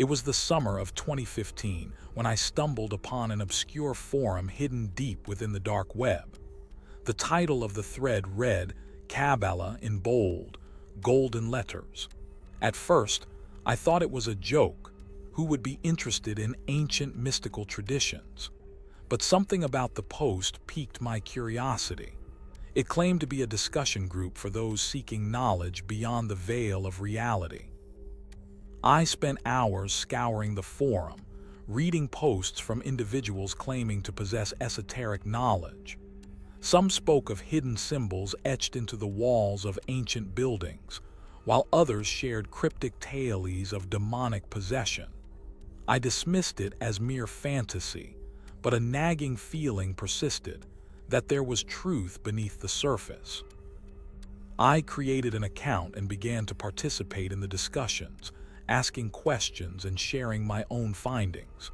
It was the summer of 2015 when I stumbled upon an obscure forum hidden deep within the dark web. The title of the thread read, Qabalah in bold, golden letters. At first, I thought it was a joke. Who would be interested in ancient mystical traditions? But something about the post piqued my curiosity. It claimed to be a discussion group for those seeking knowledge beyond the veil of reality. I spent hours scouring the forum, reading posts from individuals claiming to possess esoteric knowledge. Some spoke of hidden symbols etched into the walls of ancient buildings, while others shared cryptic tales of demonic possession. I dismissed it as mere fantasy, but a nagging feeling persisted that there was truth beneath the surface. I created an account and began to participate in the discussions, asking questions and sharing my own findings.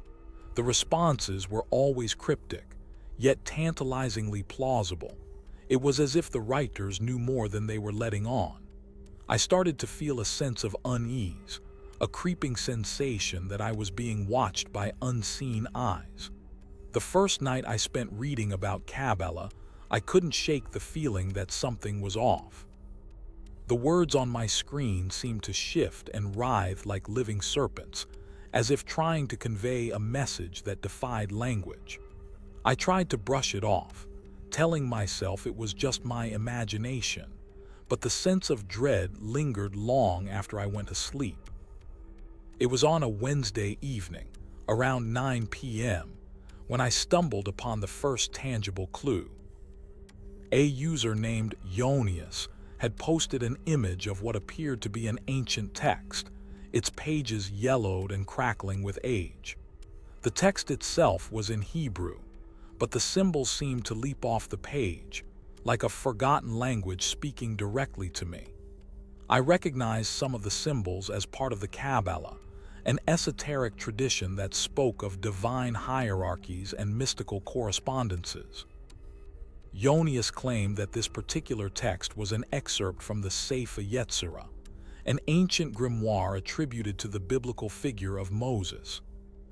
The responses were always cryptic, yet tantalizingly plausible. It was as if the writers knew more than they were letting on. I started to feel a sense of unease, a creeping sensation that I was being watched by unseen eyes. The first night I spent reading about Qabalah, I couldn't shake the feeling that something was off. The words on my screen seemed to shift and writhe like living serpents, as if trying to convey a message that defied language. I tried to brush it off, telling myself it was just my imagination, but the sense of dread lingered long after I went to sleep. It was on a Wednesday evening, around 9 p.m., when I stumbled upon the first tangible clue. A user named Yonius had posted an image of what appeared to be an ancient text, its pages yellowed and crackling with age. The text itself was in Hebrew, but the symbols seemed to leap off the page, like a forgotten language speaking directly to me. I recognized some of the symbols as part of the Qabalah, an esoteric tradition that spoke of divine hierarchies and mystical correspondences. Yonius claimed that this particular text was an excerpt from the Sefer Yetzirah, an ancient grimoire attributed to the biblical figure of Moses.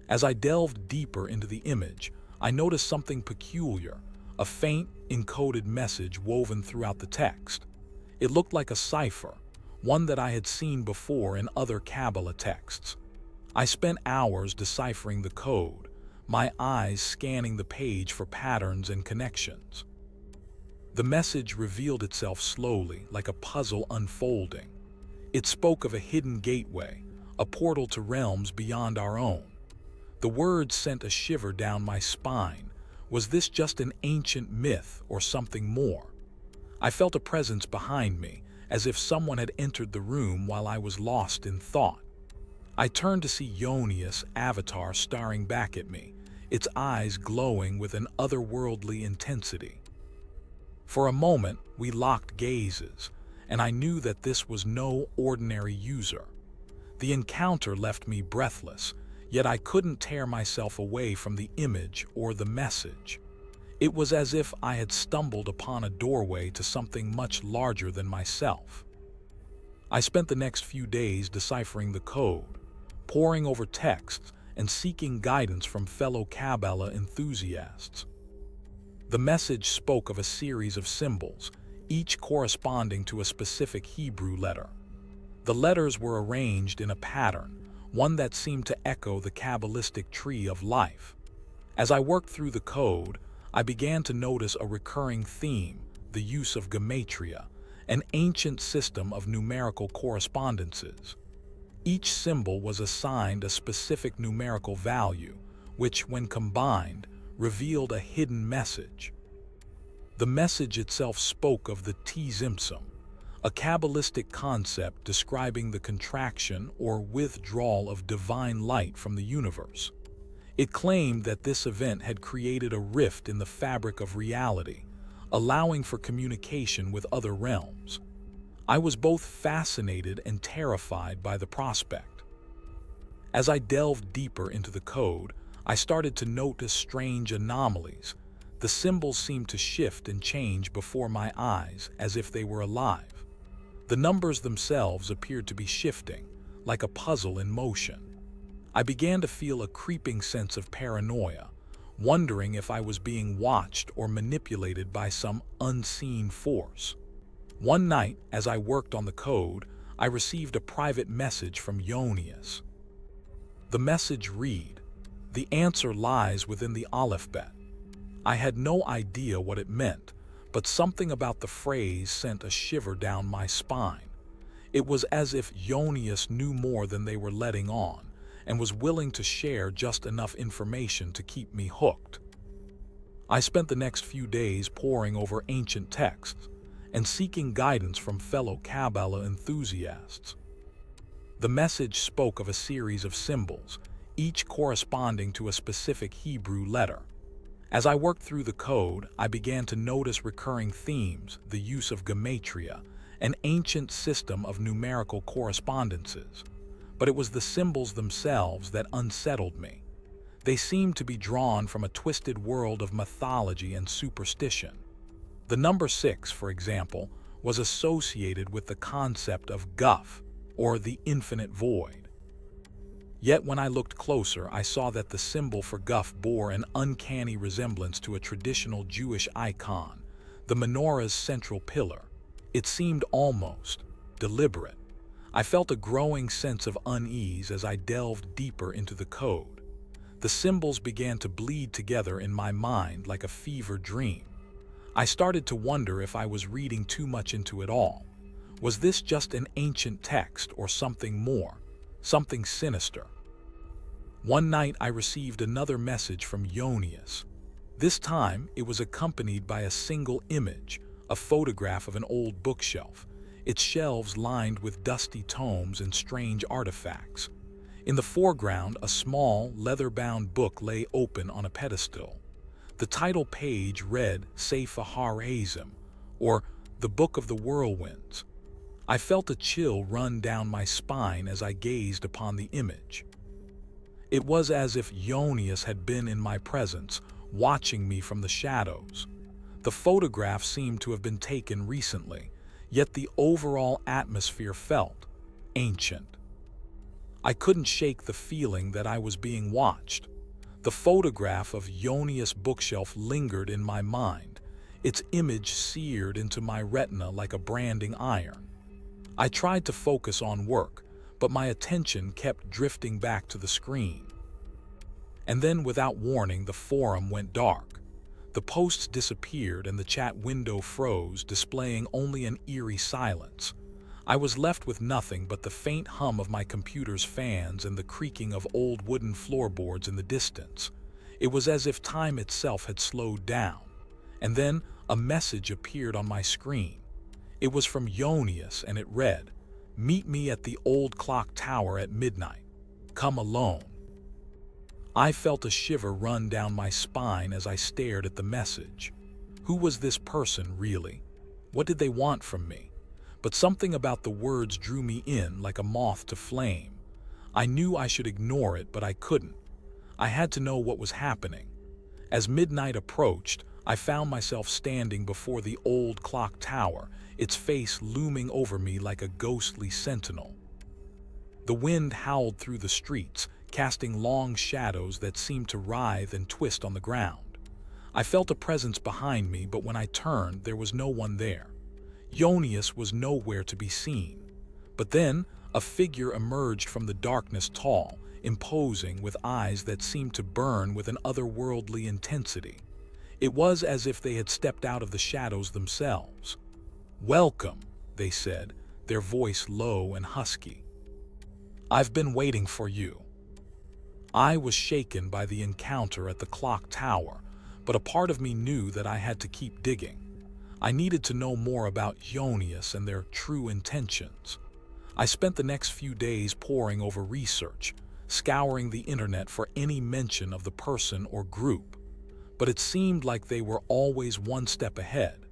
As I delved deeper into the image, I noticed something peculiar, a faint, encoded message woven throughout the text. It looked like a cipher, one that I had seen before in other Qabalah texts. I spent hours deciphering the code, my eyes scanning the page for patterns and connections. The message revealed itself slowly, like a puzzle unfolding. It spoke of a hidden gateway, a portal to realms beyond our own. The words sent a shiver down my spine. Was this just an ancient myth or something more? I felt a presence behind me, as if someone had entered the room while I was lost in thought. I turned to see Yonius' avatar staring back at me, its eyes glowing with an otherworldly intensity. For a moment, we locked gazes, and I knew that this was no ordinary user. The encounter left me breathless, yet I couldn't tear myself away from the image or the message. It was as if I had stumbled upon a doorway to something much larger than myself. I spent the next few days deciphering the code, poring over texts and seeking guidance from fellow Qabalah enthusiasts. The message spoke of a series of symbols, each corresponding to a specific Hebrew letter. The letters were arranged in a pattern, one that seemed to echo the Kabbalistic tree of life. As I worked through the code, I began to notice a recurring theme, the use of gematria, an ancient system of numerical correspondences. Each symbol was assigned a specific numerical value, which, when combined, revealed a hidden message. The message itself spoke of the tzimtzum, a Kabbalistic concept describing the contraction or withdrawal of divine light from the universe. It claimed that this event had created a rift in the fabric of reality, allowing for communication with other realms. I was both fascinated and terrified by the prospect. As I delved deeper into the code, I started to notice strange anomalies. The symbols seemed to shift and change before my eyes as if they were alive. The numbers themselves appeared to be shifting, like a puzzle in motion. I began to feel a creeping sense of paranoia, wondering if I was being watched or manipulated by some unseen force. One night, as I worked on the code, I received a private message from Ionius. The message read, "The answer lies within the alphabet." I had no idea what it meant, but something about the phrase sent a shiver down my spine. It was as if Ionius knew more than they were letting on, and was willing to share just enough information to keep me hooked. I spent the next few days poring over ancient texts and seeking guidance from fellow Qabalah enthusiasts. The message spoke of a series of symbols, each corresponding to a specific Hebrew letter. As I worked through the code, I began to notice recurring themes: the use of gematria, an ancient system of numerical correspondences. But it was the symbols themselves that unsettled me. They seemed to be drawn from a twisted world of mythology and superstition. The number 6, for example, was associated with the concept of Guff, or the infinite void. Yet when I looked closer, I saw that the symbol for Guff bore an uncanny resemblance to a traditional Jewish icon, the menorah's central pillar. It seemed almost deliberate. I felt a growing sense of unease as I delved deeper into the code. The symbols began to bleed together in my mind like a fever dream. I started to wonder if I was reading too much into it all. Was this just an ancient text or something more, something sinister? One night I received another message from Ionius. This time it was accompanied by a single image, a photograph of an old bookshelf, its shelves lined with dusty tomes and strange artifacts. In the foreground, a small, leather-bound book lay open on a pedestal. The title page read Sefer HaRazim, or The Book of the Whirlwinds. I felt a chill run down my spine as I gazed upon the image. It was as if Ionius had been in my presence, watching me from the shadows. The photograph seemed to have been taken recently, yet the overall atmosphere felt ancient. I couldn't shake the feeling that I was being watched. The photograph of Ionius' bookshelf lingered in my mind, its image seared into my retina like a branding iron. I tried to focus on work, but my attention kept drifting back to the screen. And then, without warning, the forum went dark. The posts disappeared and the chat window froze, displaying only an eerie silence. I was left with nothing but the faint hum of my computer's fans and the creaking of old wooden floorboards in the distance. It was as if time itself had slowed down. And then a message appeared on my screen. It was from Ionius, and it read, "Meet me at the old clock tower at midnight. Come alone." I felt a shiver run down my spine as I stared at the message. Who was this person, really? What did they want from me? But something about the words drew me in like a moth to flame. I knew I should ignore it, but I couldn't. I had to know what was happening. As midnight approached, I found myself standing before the old clock tower, its face looming over me like a ghostly sentinel. The wind howled through the streets, casting long shadows that seemed to writhe and twist on the ground. I felt a presence behind me, but when I turned, there was no one there. Ionius was nowhere to be seen. But then, a figure emerged from the darkness, tall, imposing, with eyes that seemed to burn with an otherworldly intensity. It was as if they had stepped out of the shadows themselves. "Welcome," they said, their voice low and husky. "I've been waiting for you." I was shaken by the encounter at the clock tower, but a part of me knew that I had to keep digging. I needed to know more about Ionius and their true intentions. I spent the next few days poring over research, scouring the internet for any mention of the person or group. But it seemed like they were always one step ahead.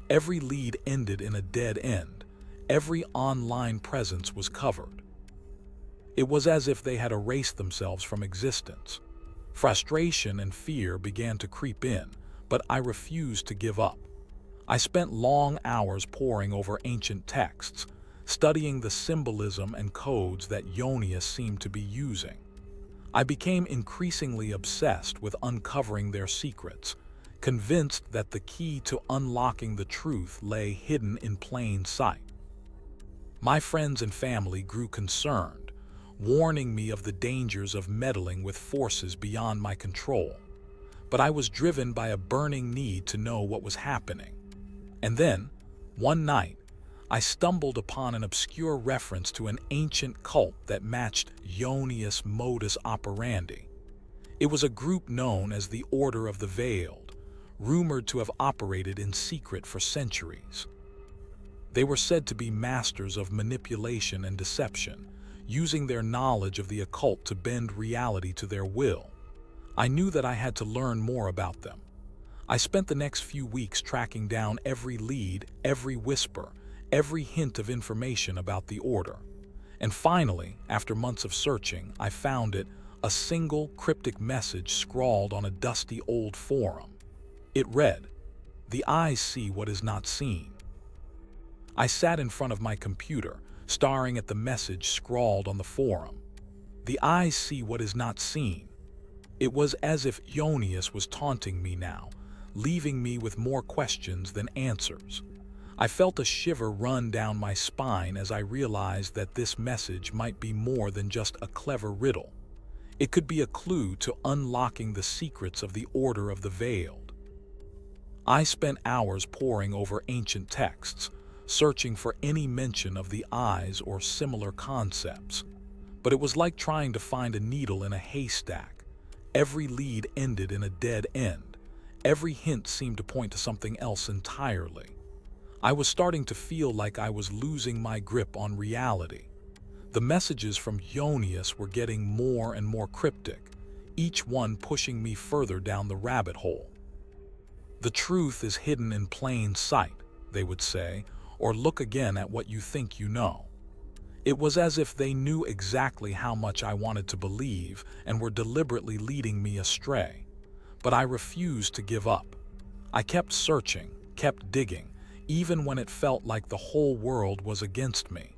Every lead ended in a dead end. Every online presence was covered. It was as if they had erased themselves from existence. Frustration and fear began to creep in, but I refused to give up. I spent long hours poring over ancient texts, studying the symbolism and codes that Ionius seemed to be using. I became increasingly obsessed with uncovering their secrets, convinced that the key to unlocking the truth lay hidden in plain sight. My friends and family grew concerned, warning me of the dangers of meddling with forces beyond my control. But I was driven by a burning need to know what was happening. And then, one night, I stumbled upon an obscure reference to an ancient cult that matched Ionius' modus operandi. It was a group known as the Order of the Veiled, rumored to have operated in secret for centuries. They were said to be masters of manipulation and deception, using their knowledge of the occult to bend reality to their will. I knew that I had to learn more about them. I spent the next few weeks tracking down every lead, every whisper, every hint of information about the order. And finally, after months of searching, I found it, a single cryptic message scrawled on a dusty old forum. It read, "The eyes see what is not seen." I sat in front of my computer, staring at the message scrawled on the forum. "The eyes see what is not seen." It was as if Ionius was taunting me now, leaving me with more questions than answers. I felt a shiver run down my spine as I realized that this message might be more than just a clever riddle. It could be a clue to unlocking the secrets of the Order of the Veiled. I spent hours poring over ancient texts, searching for any mention of the eyes or similar concepts. But it was like trying to find a needle in a haystack. Every lead ended in a dead end. Every hint seemed to point to something else entirely. I was starting to feel like I was losing my grip on reality. The messages from Ionius were getting more and more cryptic, each one pushing me further down the rabbit hole. "The truth is hidden in plain sight," they would say, "or look again at what you think you know." It was as if they knew exactly how much I wanted to believe and were deliberately leading me astray. But I refused to give up. I kept searching, kept digging, even when it felt like the whole world was against me.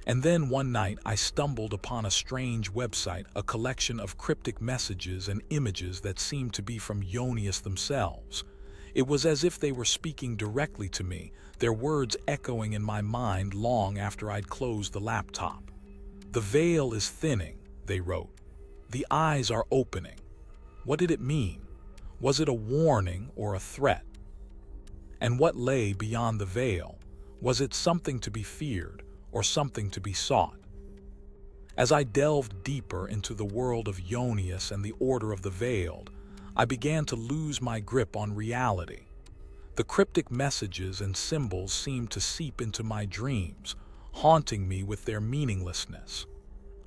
And then one night I stumbled upon a strange website, a collection of cryptic messages and images that seemed to be from Ionius themselves. It was as if they were speaking directly to me, their words echoing in my mind long after I'd closed the laptop. "The veil is thinning," they wrote. "The eyes are opening." What did it mean? Was it a warning or a threat? And what lay beyond the veil? Was it something to be feared or something to be sought? As I delved deeper into the world of Ionius and the Order of the Veiled, I began to lose my grip on reality. The cryptic messages and symbols seemed to seep into my dreams, haunting me with their meaninglessness.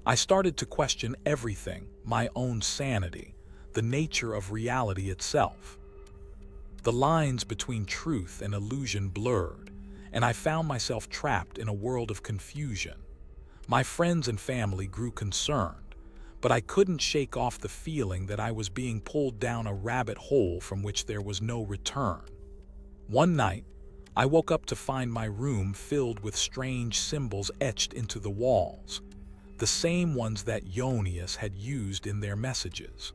I started to question everything, my own sanity, the nature of reality itself. The lines between truth and illusion blurred, and I found myself trapped in a world of confusion. My friends and family grew concerned, but I couldn't shake off the feeling that I was being pulled down a rabbit hole from which there was no return. One night, I woke up to find my room filled with strange symbols etched into the walls, the same ones that Ionius had used in their messages.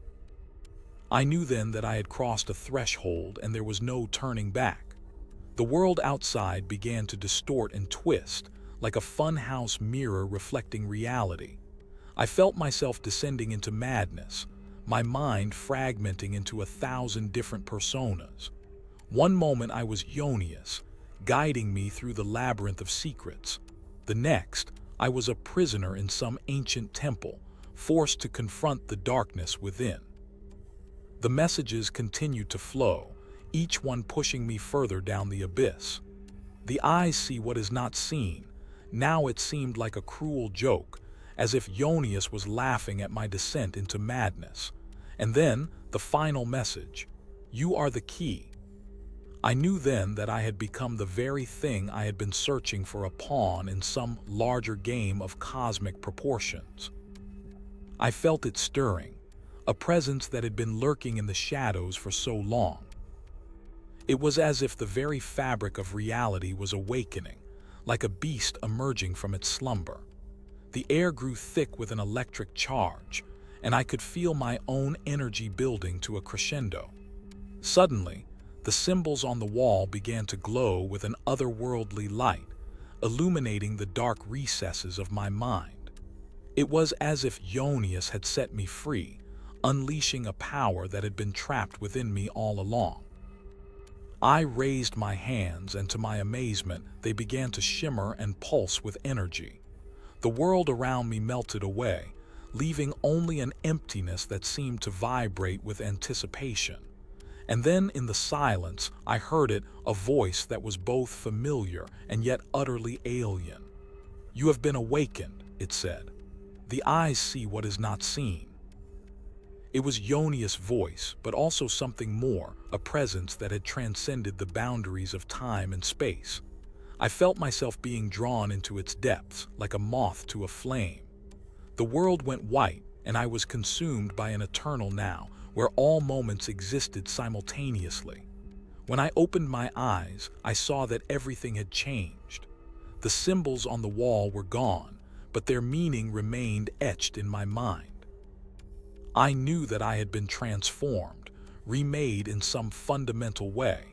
I knew then that I had crossed a threshold and there was no turning back. The world outside began to distort and twist, like a funhouse mirror reflecting reality. I felt myself descending into madness, my mind fragmenting into 1,000 different personas. One moment I was Ionius, guiding me through the labyrinth of secrets. The next, I was a prisoner in some ancient temple, forced to confront the darkness within. The messages continued to flow, each one pushing me further down the abyss. "The eyes see what is not seen." Now it seemed like a cruel joke, as if Ionius was laughing at my descent into madness. And then, the final message: "You are the key." I knew then that I had become the very thing I had been searching for, a pawn in some larger game of cosmic proportions. I felt it stirring, a presence that had been lurking in the shadows for so long. It was as if the very fabric of reality was awakening, like a beast emerging from its slumber. The air grew thick with an electric charge, and I could feel my own energy building to a crescendo. Suddenly, the symbols on the wall began to glow with an otherworldly light, illuminating the dark recesses of my mind. It was as if Ionius had set me free, unleashing a power that had been trapped within me all along. I raised my hands, and to my amazement, they began to shimmer and pulse with energy. The world around me melted away, leaving only an emptiness that seemed to vibrate with anticipation. And then, in the silence, I heard it, a voice that was both familiar and yet utterly alien. "You have been awakened," it said. "The eyes see what is not seen." It was Ionius' voice, but also something more, a presence that had transcended the boundaries of time and space. I felt myself being drawn into its depths, like a moth to a flame. The world went white, and I was consumed by an eternal now, where all moments existed simultaneously. When I opened my eyes, I saw that everything had changed. The symbols on the wall were gone, but their meaning remained etched in my mind. I knew that I had been transformed, remade in some fundamental way,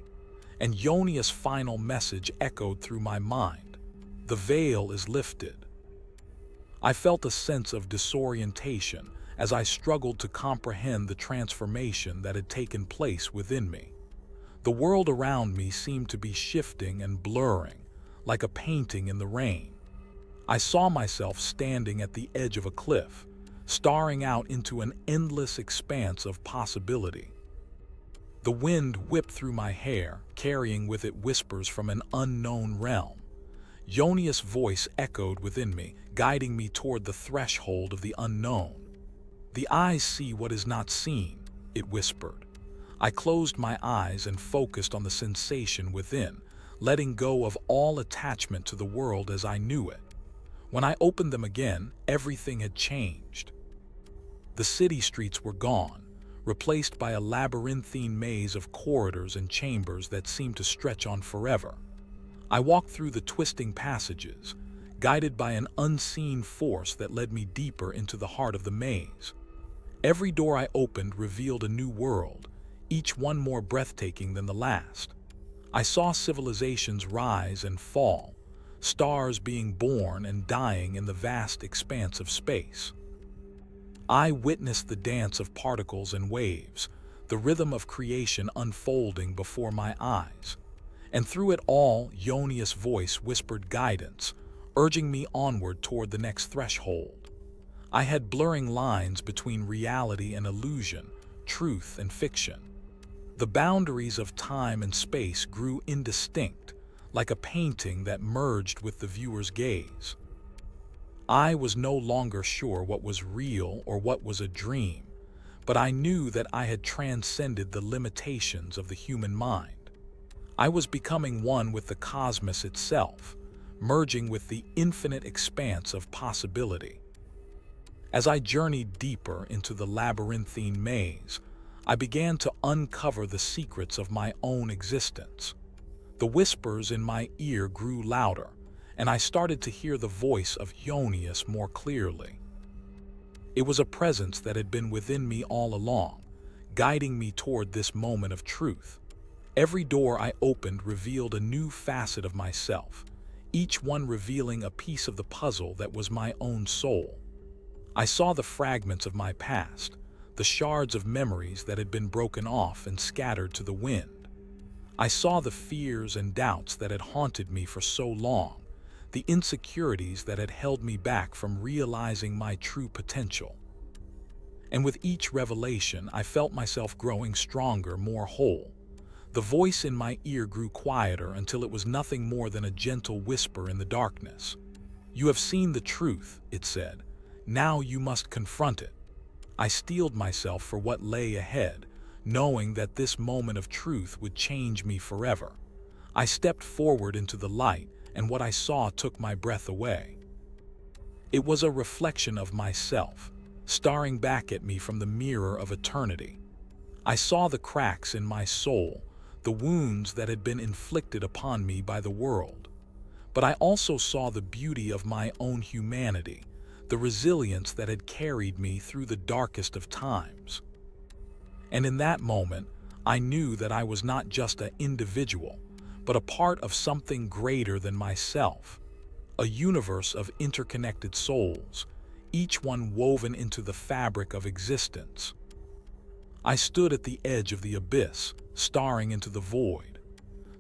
and Ionius' final message echoed through my mind: "The veil is lifted." I felt a sense of disorientation as I struggled to comprehend the transformation that had taken place within me. The world around me seemed to be shifting and blurring, like a painting in the rain. I saw myself standing at the edge of a cliff, staring out into an endless expanse of possibility. The wind whipped through my hair, carrying with it whispers from an unknown realm. Ionius' voice echoed within me, guiding me toward the threshold of the unknown. "The eyes see what is not seen," it whispered. I closed my eyes and focused on the sensation within, letting go of all attachment to the world as I knew it. When I opened them again, everything had changed. The city streets were gone, replaced by a labyrinthine maze of corridors and chambers that seemed to stretch on forever. I walked through the twisting passages, guided by an unseen force that led me deeper into the heart of the maze. Every door I opened revealed a new world, each one more breathtaking than the last. I saw civilizations rise and fall, stars being born and dying in the vast expanse of space. I witnessed the dance of particles and waves, the rhythm of creation unfolding before my eyes. And through it all, Ionius' voice whispered guidance, urging me onward toward the next threshold. I had blurring lines between reality and illusion, truth and fiction. The boundaries of time and space grew indistinct, like a painting that merged with the viewer's gaze. I was no longer sure what was real or what was a dream, but I knew that I had transcended the limitations of the human mind. I was becoming one with the cosmos itself, merging with the infinite expanse of possibility. As I journeyed deeper into the labyrinthine maze, I began to uncover the secrets of my own existence. The whispers in my ear grew louder, and I started to hear the voice of Ionius more clearly. It was a presence that had been within me all along, guiding me toward this moment of truth. Every door I opened revealed a new facet of myself, each one revealing a piece of the puzzle that was my own soul. I saw the fragments of my past, the shards of memories that had been broken off and scattered to the wind. I saw the fears and doubts that had haunted me for so long, the insecurities that had held me back from realizing my true potential. And with each revelation, I felt myself growing stronger, more whole. The voice in my ear grew quieter until it was nothing more than a gentle whisper in the darkness. "You have seen the truth," it said. "Now you must confront it." I steeled myself for what lay ahead, knowing that this moment of truth would change me forever. I stepped forward into the light, and what I saw took my breath away. It was a reflection of myself, staring back at me from the mirror of eternity. I saw the cracks in my soul, the wounds that had been inflicted upon me by the world. But I also saw the beauty of my own humanity, the resilience that had carried me through the darkest of times. And in that moment, I knew that I was not just an individual, but a part of something greater than myself, a universe of interconnected souls, each one woven into the fabric of existence. I stood at the edge of the abyss, staring into the void.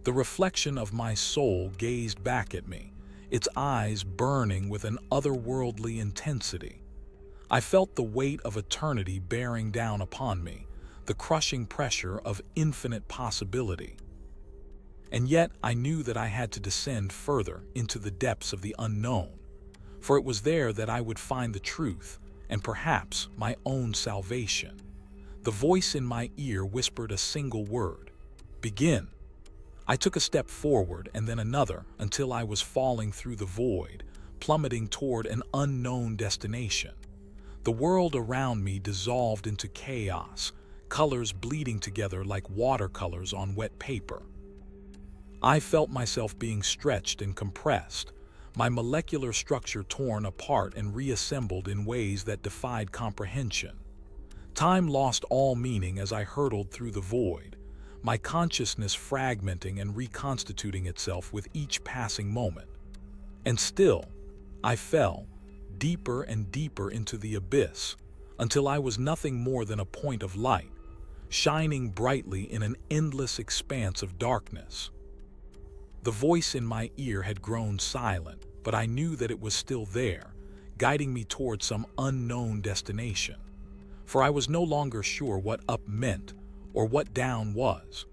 The reflection of my soul gazed back at me, its eyes burning with an otherworldly intensity. I felt the weight of eternity bearing down upon me, the crushing pressure of infinite possibility. And yet I knew that I had to descend further into the depths of the unknown, for it was there that I would find the truth and perhaps my own salvation. The voice in my ear whispered a single word: begin. I took a step forward and then another until I was falling through the void, plummeting toward an unknown destination. The world around me dissolved into chaos, colors bleeding together like watercolors on wet paper. I felt myself being stretched and compressed, my molecular structure torn apart and reassembled in ways that defied comprehension. Time lost all meaning as I hurtled through the void, my consciousness fragmenting and reconstituting itself with each passing moment. And still, I fell, deeper and deeper into the abyss, until I was nothing more than a point of light, shining brightly in an endless expanse of darkness. The voice in my ear had grown silent, but I knew that it was still there, guiding me toward some unknown destination. For I was no longer sure what up meant or what down was.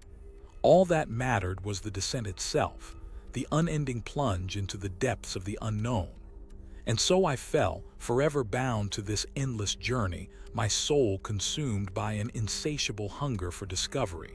All that mattered was the descent itself, the unending plunge into the depths of the unknown. And so I fell, forever bound to this endless journey, my soul consumed by an insatiable hunger for discovery.